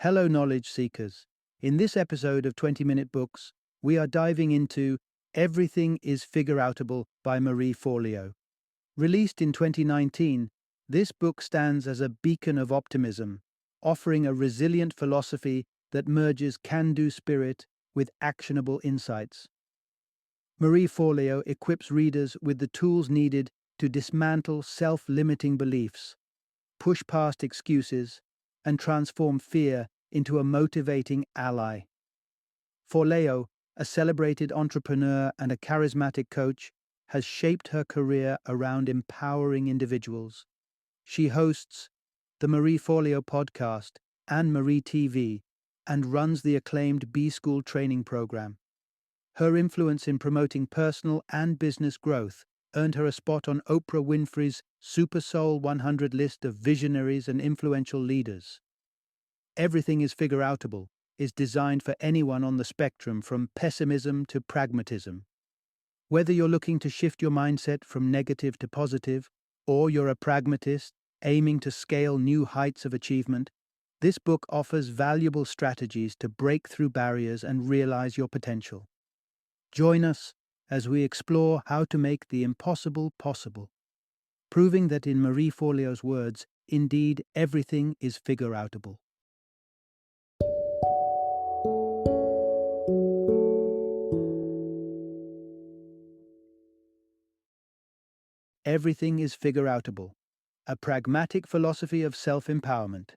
Hello, knowledge seekers. In this episode of 20-Minute Books, we are diving into Everything is Figureoutable by Marie Forleo. Released in 2019, this book stands as a beacon of optimism, offering a resilient philosophy that merges can-do spirit with actionable insights. Marie Forleo equips readers with the tools needed to dismantle self-limiting beliefs, push past excuses, and transform fear into a motivating ally. Forleo, a celebrated entrepreneur and a charismatic coach, has shaped her career around empowering individuals. She hosts the Marie Forleo podcast and Marie TV and runs the acclaimed B-School training program. Her influence in promoting personal and business growth earned her a spot on Oprah Winfrey's Super Soul 100 list of visionaries and influential leaders. Everything is Figureoutable is designed for anyone on the spectrum from pessimism to pragmatism. Whether you're looking to shift your mindset from negative to positive, or you're a pragmatist aiming to scale new heights of achievement, this book offers valuable strategies to break through barriers and realize your potential. Join us as we explore how to make the impossible possible, proving that in Marie Forleo's words, indeed everything is figureoutable. Everything is Figureoutable, a pragmatic philosophy of self-empowerment.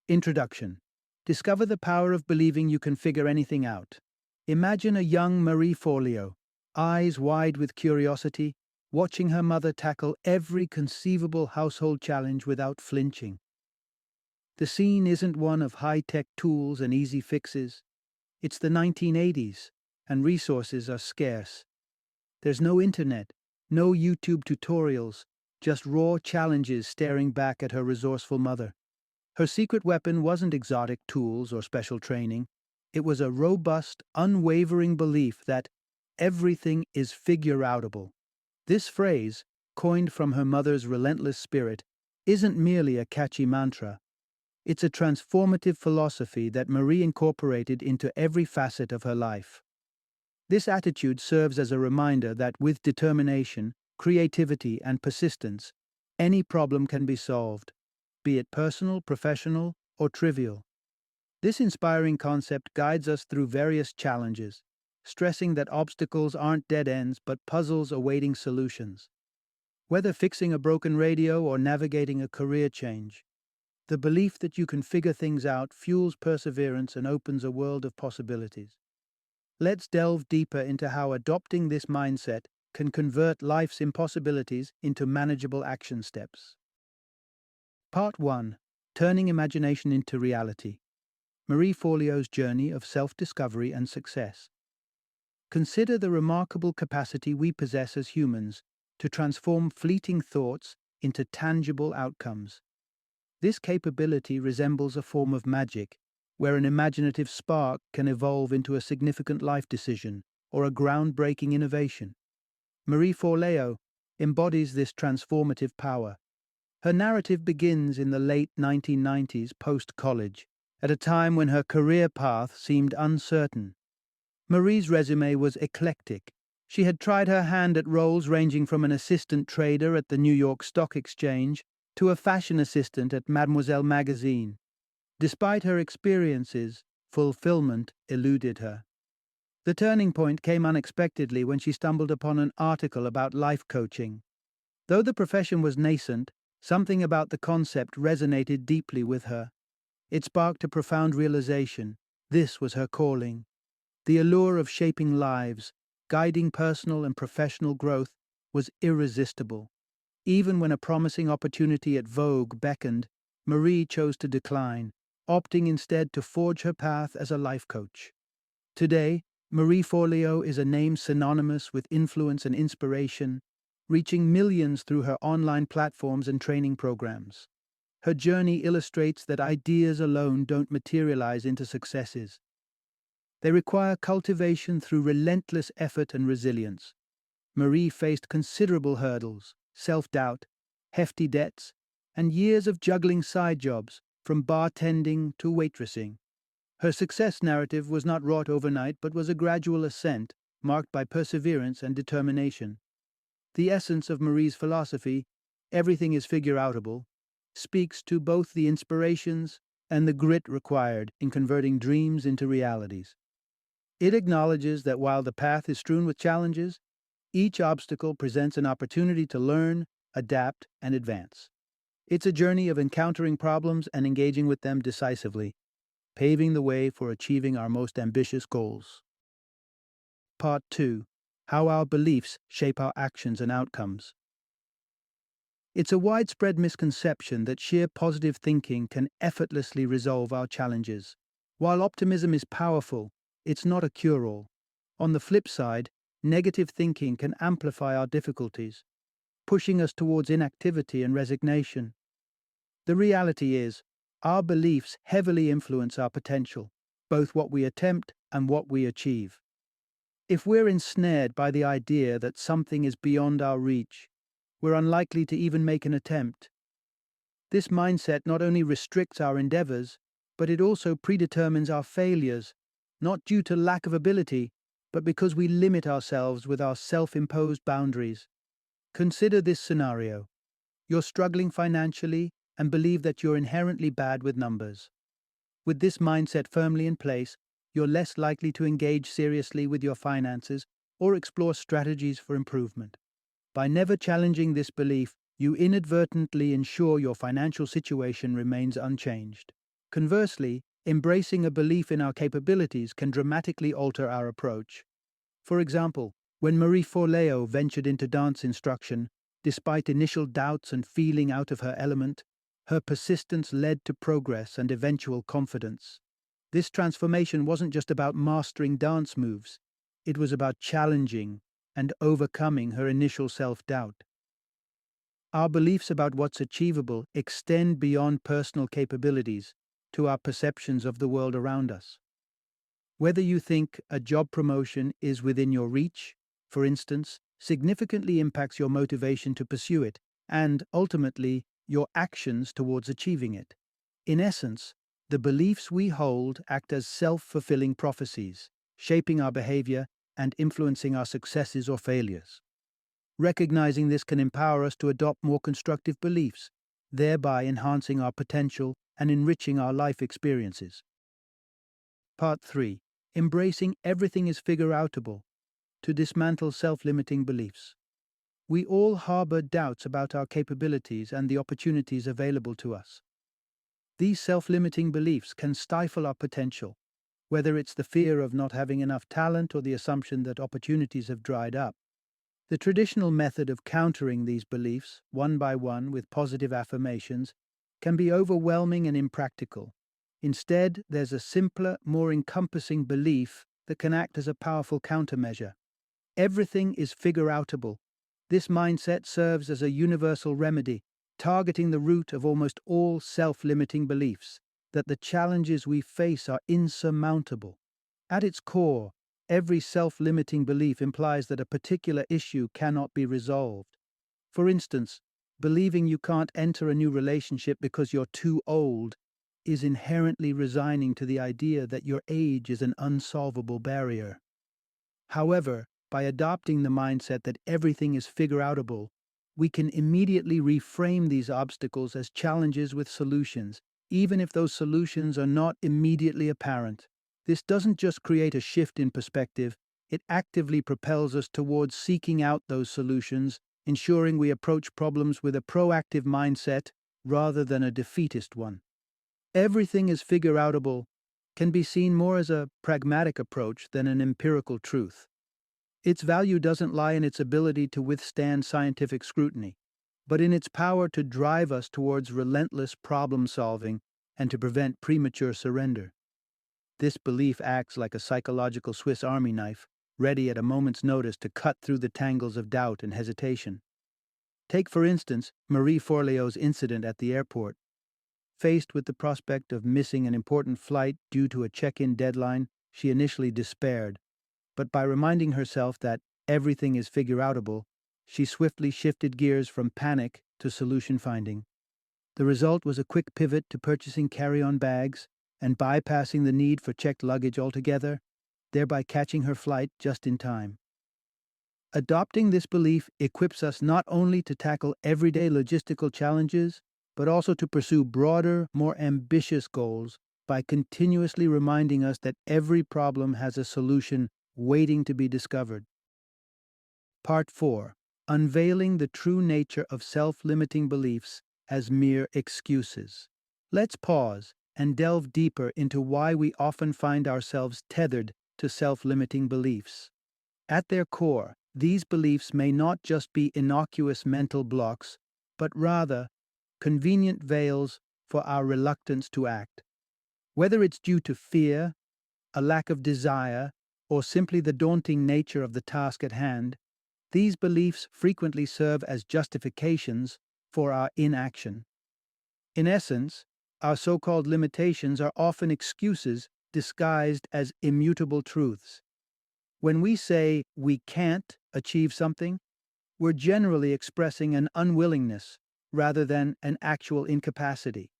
Introduction. Discover the power of believing you can figure anything out. Imagine a young Marie Forleo, eyes wide with curiosity, watching her mother tackle every conceivable household challenge without flinching. The scene isn't one of high-tech tools and easy fixes. It's the 1980s, and resources are scarce. There's no internet, no YouTube tutorials, just raw challenges staring back at her resourceful mother. Her secret weapon wasn't exotic tools or special training. It was a robust, unwavering belief that everything is figureoutable. This phrase, coined from her mother's relentless spirit, isn't merely a catchy mantra. It's a transformative philosophy that Marie incorporated into every facet of her life. This attitude serves as a reminder that with determination, creativity, and persistence, any problem can be solved, be it personal, professional, or trivial. This inspiring concept guides us through various challenges, stressing that obstacles aren't dead ends but puzzles awaiting solutions. Whether fixing a broken radio or navigating a career change, the belief that you can figure things out fuels perseverance and opens a world of possibilities. Let's delve deeper into how adopting this mindset can convert life's impossibilities into manageable action steps. Part 1. Turning Imagination into Reality. Marie Forleo's Journey of Self-Discovery and Success. Consider the remarkable capacity we possess as humans to transform fleeting thoughts into tangible outcomes. This capability resembles a form of magic, where an imaginative spark can evolve into a significant life decision or a groundbreaking innovation. Marie Forleo embodies this transformative power. Her narrative begins in the late 1990s post-college, at a time when her career path seemed uncertain. Marie's resume was eclectic. She had tried her hand at roles ranging from an assistant trader at the New York Stock Exchange to a fashion assistant at Mademoiselle magazine. Despite her experiences, fulfillment eluded her. The turning point came unexpectedly when she stumbled upon an article about life coaching. Though the profession was nascent, something about the concept resonated deeply with her. It sparked a profound realization. This was her calling. The allure of shaping lives, guiding personal and professional growth, was irresistible. Even when a promising opportunity at Vogue beckoned, Marie chose to decline, opting instead to forge her path as a life coach. Today, Marie Forleo is a name synonymous with influence and inspiration, reaching millions through her online platforms and training programs. Her journey illustrates that ideas alone don't materialize into successes. They require cultivation through relentless effort and resilience. Marie faced considerable hurdles, self-doubt, hefty debts, and years of juggling side jobs, from bartending to waitressing. Her success narrative was not wrought overnight but was a gradual ascent, marked by perseverance and determination. The essence of Marie's philosophy, everything is figureoutable, speaks to both the inspirations and the grit required in converting dreams into realities. It acknowledges that while the path is strewn with challenges, each obstacle presents an opportunity to learn, adapt, and advance. It's a journey of encountering problems and engaging with them decisively, paving the way for achieving our most ambitious goals. Part 2. How our beliefs shape our actions and outcomes. It's a widespread misconception that sheer positive thinking can effortlessly resolve our challenges. While optimism is powerful, it's not a cure-all. On the flip side, negative thinking can amplify our difficulties, pushing us towards inactivity and resignation. The reality is, our beliefs heavily influence our potential, both what we attempt and what we achieve. If we're ensnared by the idea that something is beyond our reach, we're unlikely to even make an attempt. This mindset not only restricts our endeavors, but it also predetermines our failures, not due to lack of ability, but because we limit ourselves with our self-imposed boundaries. Consider this scenario. You're struggling financially and believe that you're inherently bad with numbers. With this mindset firmly in place, you're less likely to engage seriously with your finances or explore strategies for improvement. By never challenging this belief, you inadvertently ensure your financial situation remains unchanged. Conversely, embracing a belief in our capabilities can dramatically alter our approach. For example, when Marie Forleo ventured into dance instruction, despite initial doubts and feeling out of her element, her persistence led to progress and eventual confidence. This transformation wasn't just about mastering dance moves, it was about challenging and overcoming her initial self-doubt. Our beliefs about what's achievable extend beyond personal capabilities to our perceptions of the world around us. Whether you think a job promotion is within your reach, for instance, significantly impacts your motivation to pursue it and, ultimately, your actions towards achieving it. In essence, the beliefs we hold act as self-fulfilling prophecies, shaping our behavior and influencing our successes or failures. Recognizing this can empower us to adopt more constructive beliefs, thereby enhancing our potential and enriching our life experiences. Part 3. Embracing everything is figureoutable, to dismantle self-limiting beliefs. We all harbor doubts about our capabilities and the opportunities available to us. These self-limiting beliefs can stifle our potential, whether it's the fear of not having enough talent or the assumption that opportunities have dried up. The traditional method of countering these beliefs, one by one with positive affirmations, can be overwhelming and impractical. Instead, there's a simpler, more encompassing belief that can act as a powerful countermeasure. Everything is figureoutable. This mindset serves as a universal remedy, targeting the root of almost all self-limiting beliefs, that the challenges we face are insurmountable. At its core, every self-limiting belief implies that a particular issue cannot be resolved. For instance, believing you can't enter a new relationship because you're too old is inherently resigning to the idea that your age is an unsolvable barrier. However, by adopting the mindset that everything is figureoutable, we can immediately reframe these obstacles as challenges with solutions, even if those solutions are not immediately apparent. This doesn't just create a shift in perspective, it actively propels us towards seeking out those solutions, ensuring we approach problems with a proactive mindset rather than a defeatist one. Everything is figureoutable can be seen more as a pragmatic approach than an empirical truth. Its value doesn't lie in its ability to withstand scientific scrutiny, but in its power to drive us towards relentless problem-solving and to prevent premature surrender. This belief acts like a psychological Swiss Army knife, ready at a moment's notice to cut through the tangles of doubt and hesitation. Take, for instance, Marie Forleo's incident at the airport. Faced with the prospect of missing an important flight due to a check-in deadline, she initially despaired. But by reminding herself that everything is figureoutable, she swiftly shifted gears from panic to solution finding. The result was a quick pivot to purchasing carry-on bags and bypassing the need for checked luggage altogether, thereby catching her flight just in time. Adopting this belief equips us not only to tackle everyday logistical challenges, but also to pursue broader, more ambitious goals by continuously reminding us that every problem has a solution waiting to be discovered. Part 4. Unveiling the true nature of self-limiting beliefs as mere excuses. Let's pause and delve deeper into why we often find ourselves tethered to self-limiting beliefs. At their core, these beliefs may not just be innocuous mental blocks, but rather convenient veils for our reluctance to act. Whether it's due to fear, a lack of desire, or simply the daunting nature of the task at hand, these beliefs frequently serve as justifications for our inaction. In essence, our so-called limitations are often excuses disguised as immutable truths. When we say we can't achieve something, we're generally expressing an unwillingness rather than an actual incapacity.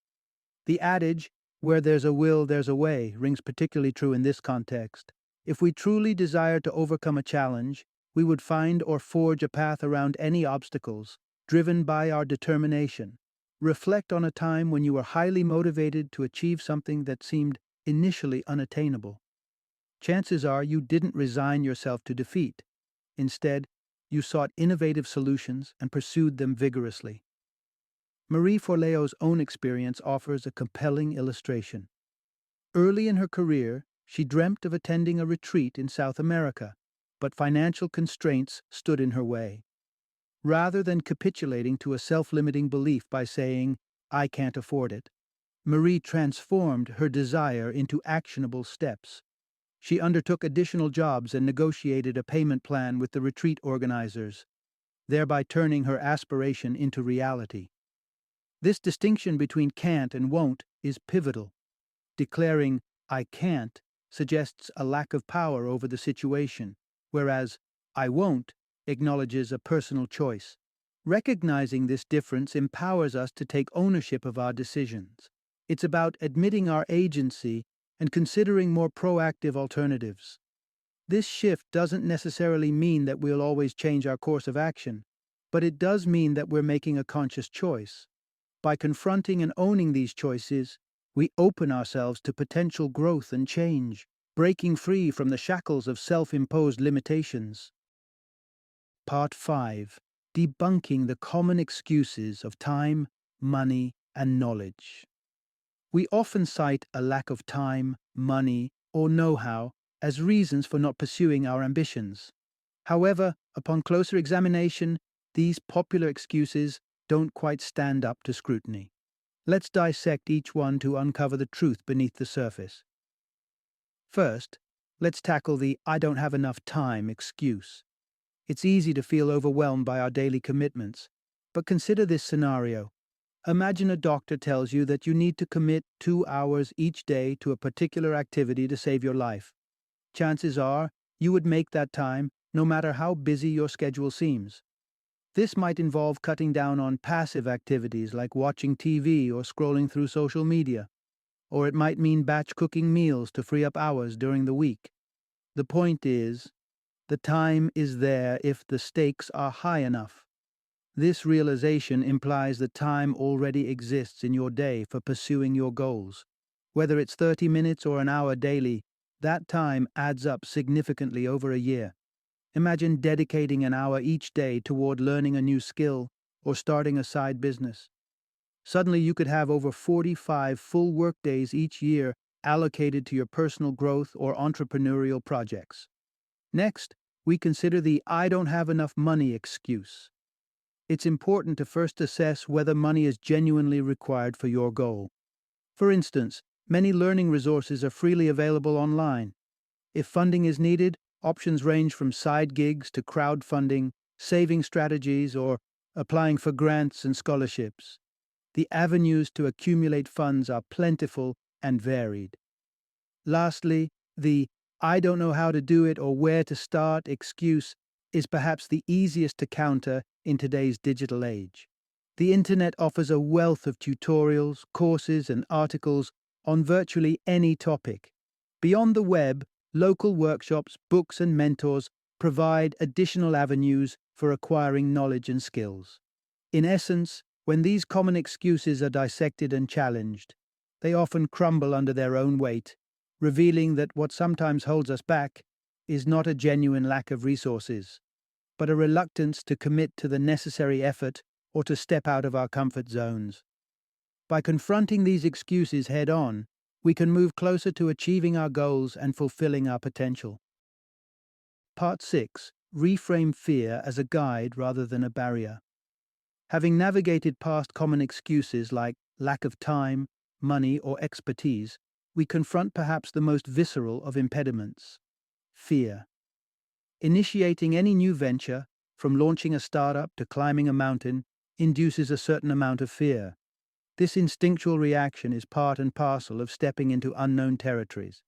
The adage, where there's a will, there's a way, rings particularly true in this context. If we truly desire to overcome a challenge, we would find or forge a path around any obstacles, driven by our determination. Reflect on a time when you were highly motivated to achieve something that seemed initially unattainable. Chances are you didn't resign yourself to defeat. Instead, you sought innovative solutions and pursued them vigorously. Marie Forleo's own experience offers a compelling illustration. Early in her career, she dreamt of attending a retreat in South America, but financial constraints stood in her way. Rather than capitulating to a self-limiting belief by saying, "I can't afford it," Marie transformed her desire into actionable steps. She undertook additional jobs and negotiated a payment plan with the retreat organizers, thereby turning her aspiration into reality. This distinction between can't and won't is pivotal. Declaring, "I can't," suggests a lack of power over the situation, whereas "I won't" acknowledges a personal choice. Recognizing this difference empowers us to take ownership of our decisions. It's about admitting our agency and considering more proactive alternatives. This shift doesn't necessarily mean that we'll always change our course of action, but it does mean that we're making a conscious choice. By confronting and owning these choices, we open ourselves to potential growth and change, breaking free from the shackles of self-imposed limitations. Part 5. Debunking the common excuses of time, money, and knowledge. We often cite a lack of time, money, or know-how as reasons for not pursuing our ambitions. However, upon closer examination, these popular excuses don't quite stand up to scrutiny. Let's dissect each one to uncover the truth beneath the surface. First, let's tackle the "I don't have enough time" excuse. It's easy to feel overwhelmed by our daily commitments, but consider this scenario. Imagine a doctor tells you that you need to commit 2 hours each day to a particular activity to save your life. Chances are you would make that time no matter how busy your schedule seems. This might involve cutting down on passive activities like watching TV or scrolling through social media, or it might mean batch cooking meals to free up hours during the week. The point is, the time is there if the stakes are high enough. This realization implies that time already exists in your day for pursuing your goals. Whether it's 30 minutes or an hour daily, that time adds up significantly over a year. Imagine dedicating an hour each day toward learning a new skill or starting a side business. Suddenly you could have over 45 full workdays each year allocated to your personal growth or entrepreneurial projects. Next, we consider the "I don't have enough money" excuse. It's important to first assess whether money is genuinely required for your goal. For instance, many learning resources are freely available online. If funding is needed, options range from side gigs to crowdfunding, saving strategies, or applying for grants and scholarships. The avenues to accumulate funds are plentiful and varied. Lastly, the "I don't know how to do it or where to start" excuse is perhaps the easiest to counter in today's digital age. The internet offers a wealth of tutorials, courses, and articles on virtually any topic. Beyond the web, local workshops, books, and mentors provide additional avenues for acquiring knowledge and skills. In essence, when these common excuses are dissected and challenged, they often crumble under their own weight, revealing that what sometimes holds us back is not a genuine lack of resources, but a reluctance to commit to the necessary effort or to step out of our comfort zones. By confronting these excuses head on, we can move closer to achieving our goals and fulfilling our potential. Part 6. Reframe fear as a guide rather than a barrier. Having navigated past common excuses like lack of time, money, or expertise, we confront perhaps the most visceral of impediments: fear. Initiating any new venture, from launching a startup to climbing a mountain, induces a certain amount of fear. This instinctual reaction is part and parcel of stepping into unknown territories.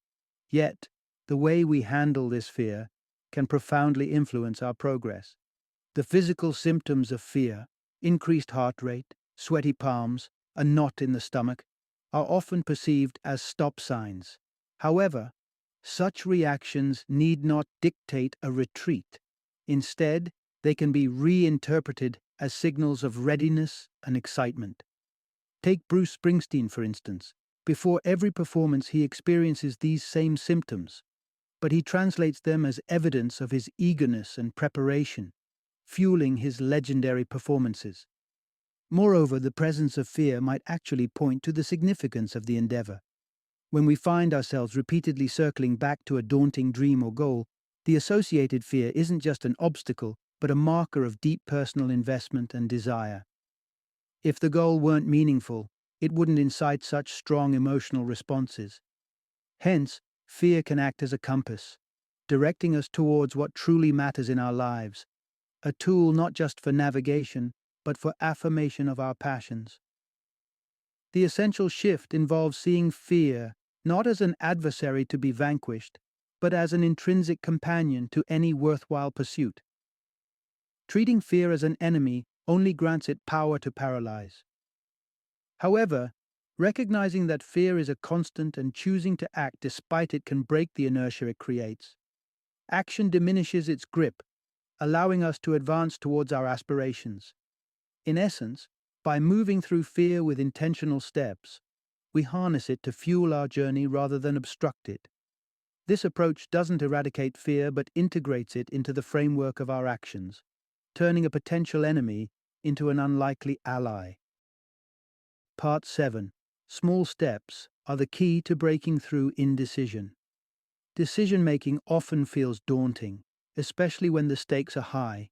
Yet, the way we handle this fear can profoundly influence our progress. The physical symptoms of fear, increased heart rate, sweaty palms, a knot in the stomach, are often perceived as stop signs. However, such reactions need not dictate a retreat. Instead, they can be reinterpreted as signals of readiness and excitement. Take Bruce Springsteen, for instance. Before every performance, he experiences these same symptoms, but he translates them as evidence of his eagerness and preparation, fueling his legendary performances. Moreover, the presence of fear might actually point to the significance of the endeavor. When we find ourselves repeatedly circling back to a daunting dream or goal, the associated fear isn't just an obstacle, but a marker of deep personal investment and desire. If the goal weren't meaningful, it wouldn't incite such strong emotional responses. Hence, fear can act as a compass, directing us towards what truly matters in our lives, a tool not just for navigation, but for affirmation of our passions. The essential shift involves seeing fear not as an adversary to be vanquished, but as an intrinsic companion to any worthwhile pursuit. Treating fear as an enemy only grants it power to paralyze. However, recognizing that fear is a constant and choosing to act despite it can break the inertia it creates. Action diminishes its grip, allowing us to advance towards our aspirations. In essence, by moving through fear with intentional steps, we harness it to fuel our journey rather than obstruct it. This approach doesn't eradicate fear but integrates it into the framework of our actions, turning a potential enemy into an unlikely ally. Part 7. Small steps are the key to breaking through indecision. Decision-making often feels daunting, especially when the stakes are high.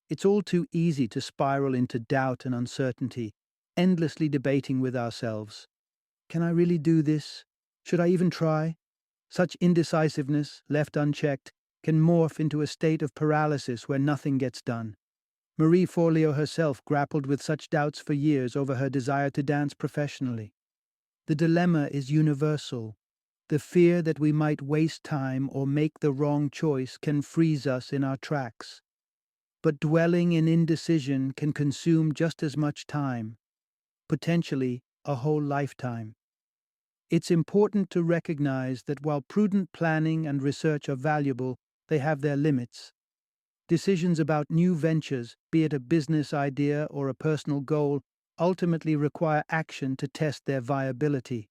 It's all too easy to spiral into doubt and uncertainty, endlessly debating with ourselves. Can I really do this? Should I even try? Such indecisiveness, left unchecked, can morph into a state of paralysis where nothing gets done. Marie Forleo herself grappled with such doubts for years over her desire to dance professionally. The dilemma is universal. The fear that we might waste time or make the wrong choice can freeze us in our tracks. But dwelling in indecision can consume just as much time, potentially a whole lifetime. It's important to recognize that while prudent planning and research are valuable, they have their limits. Decisions about new ventures, be it a business idea or a personal goal, ultimately require action to test their viability.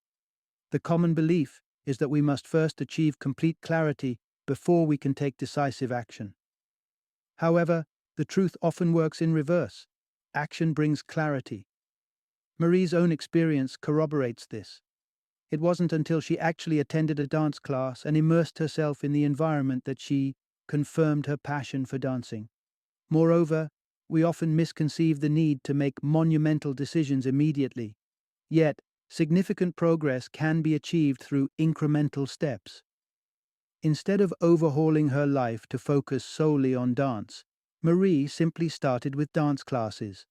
The common belief is that we must first achieve complete clarity before we can take decisive action. However, the truth often works in reverse. Action brings clarity. Marie's own experience corroborates this. It wasn't until she actually attended a dance class and immersed herself in the environment that she confirmed her passion for dancing. Moreover, we often misconceive the need to make monumental decisions immediately. Yet, significant progress can be achieved through incremental steps. Instead of overhauling her life to focus solely on dance, Marie simply started with dance classes.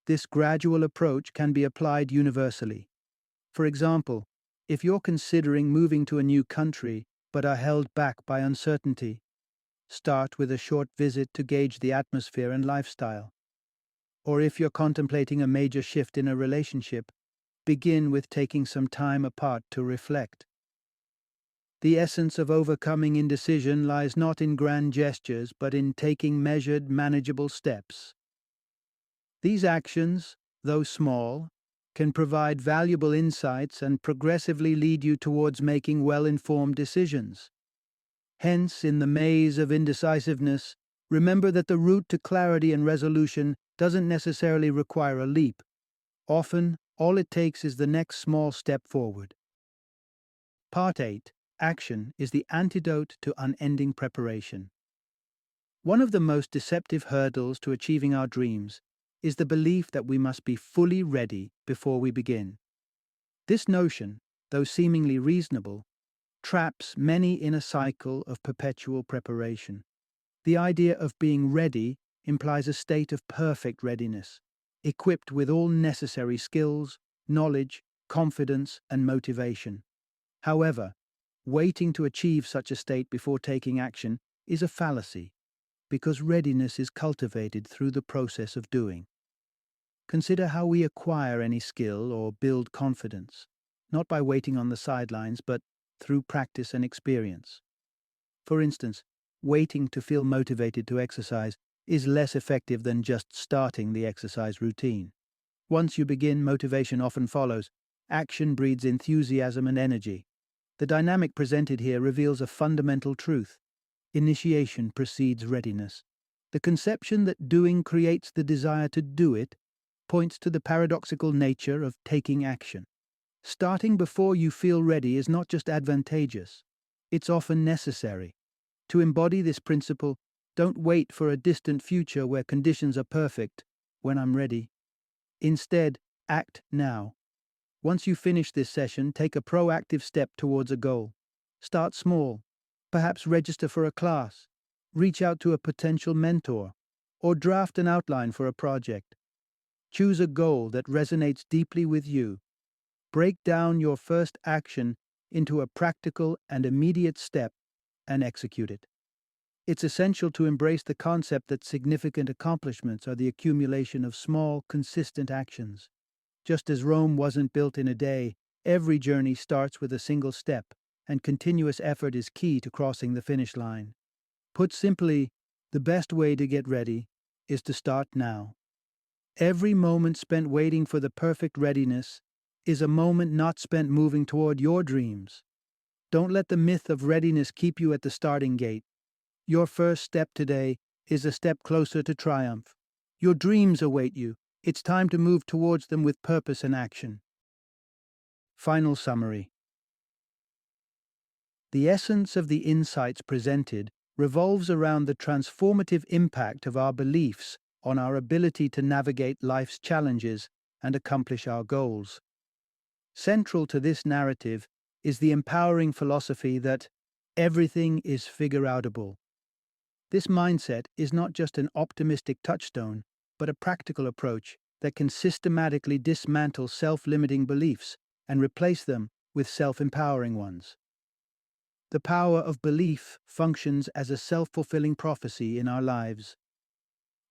This gradual approach can be applied universally. For example, if you're considering moving to a new country but are held back by uncertainty, start with a short visit to gauge the atmosphere and lifestyle. Or if you're contemplating a major shift in a relationship, begin with taking some time apart to reflect. The essence of overcoming indecision lies not in grand gestures, but in taking measured, manageable steps. These actions, though small, can provide valuable insights and progressively lead you towards making well-informed decisions. Hence, in the maze of indecisiveness, remember that the route to clarity and resolution doesn't necessarily require a leap. Often, all it takes is the next small step forward. Part 8. Action is the antidote to unending preparation. One of the most deceptive hurdles to achieving our dreams is the belief that we must be fully ready before we begin. This notion, though seemingly reasonable, traps many in a cycle of perpetual preparation. The idea of being ready implies a state of perfect readiness, equipped with all necessary skills, knowledge, confidence, and motivation. However, waiting to achieve such a state before taking action is a fallacy, because readiness is cultivated through the process of doing. Consider how we acquire any skill or build confidence, not by waiting on the sidelines, but through practice and experience. For instance, waiting to feel motivated to exercise is less effective than just starting the exercise routine. Once you begin, motivation often follows. Action breeds enthusiasm and energy. The dynamic presented here reveals a fundamental truth. Initiation precedes readiness. The conception that doing creates the desire to do it points to the paradoxical nature of taking action. Starting before you feel ready is not just advantageous, it's often necessary. To embody this principle, don't wait for a distant future where conditions are perfect. When I'm ready. Instead, act now. Once you finish this session, take a proactive step towards a goal. Start small. Perhaps register for a class, reach out to a potential mentor, or draft an outline for a project. Choose a goal that resonates deeply with you. Break down your first action into a practical and immediate step and execute it. It's essential to embrace the concept that significant accomplishments are the accumulation of small, consistent actions. Just as Rome wasn't built in a day, every journey starts with a single step, and continuous effort is key to crossing the finish line. Put simply, the best way to get ready is to start now. Every moment spent waiting for the perfect readiness is a moment not spent moving toward your dreams. Don't let the myth of readiness keep you at the starting gate. Your first step today is a step closer to triumph. Your dreams await you. It's time to move towards them with purpose and action. Final summary. The essence of the insights presented revolves around the transformative impact of our beliefs on our ability to navigate life's challenges and accomplish our goals. Central to this narrative is the empowering philosophy that everything is figureoutable. This mindset is not just an optimistic touchstone, but a practical approach that can systematically dismantle self-limiting beliefs and replace them with self-empowering ones. The power of belief functions as a self-fulfilling prophecy in our lives.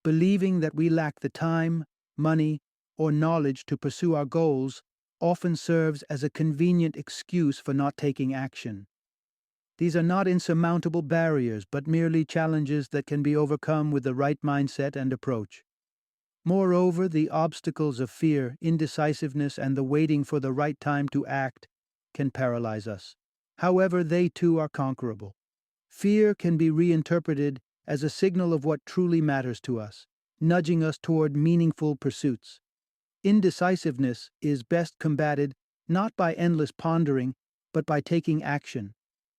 Believing that we lack the time, money, or knowledge to pursue our goals often serves as a convenient excuse for not taking action. These are not insurmountable barriers, but merely challenges that can be overcome with the right mindset and approach. Moreover, the obstacles of fear, indecisiveness, and the waiting for the right time to act can paralyze us. However, they too are conquerable. Fear can be reinterpreted as a signal of what truly matters to us, nudging us toward meaningful pursuits. Indecisiveness is best combated not by endless pondering, but by taking action,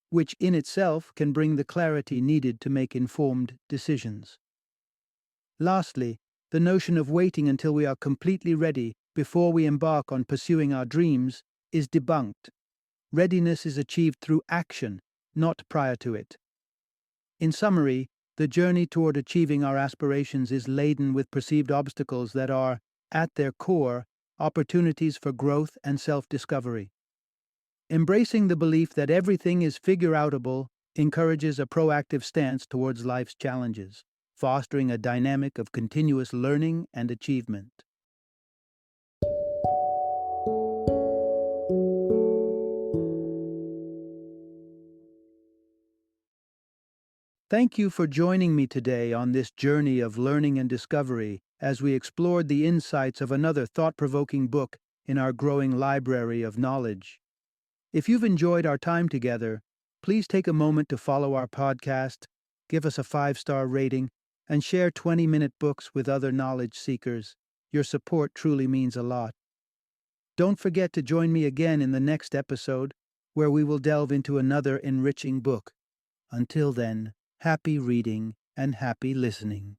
which in itself can bring the clarity needed to make informed decisions. Lastly, the notion of waiting until we are completely ready before we embark on pursuing our dreams is debunked. Readiness is achieved through action, not prior to it. In summary, the journey toward achieving our aspirations is laden with perceived obstacles that are, at their core, opportunities for growth and self-discovery. Embracing the belief that everything is figureoutable encourages a proactive stance towards life's challenges. fostering a dynamic of continuous learning and achievement. Thank you for joining me today on this journey of learning and discovery as we explored the insights of another thought-provoking book in our growing library of knowledge. If you've enjoyed our time together, please take a moment to follow our podcast, give us a 5-star rating, and share 20-minute books with other knowledge seekers. Your support truly means a lot. Don't forget to join me again in the next episode, where we will delve into another enriching book. Until then, happy reading and happy listening.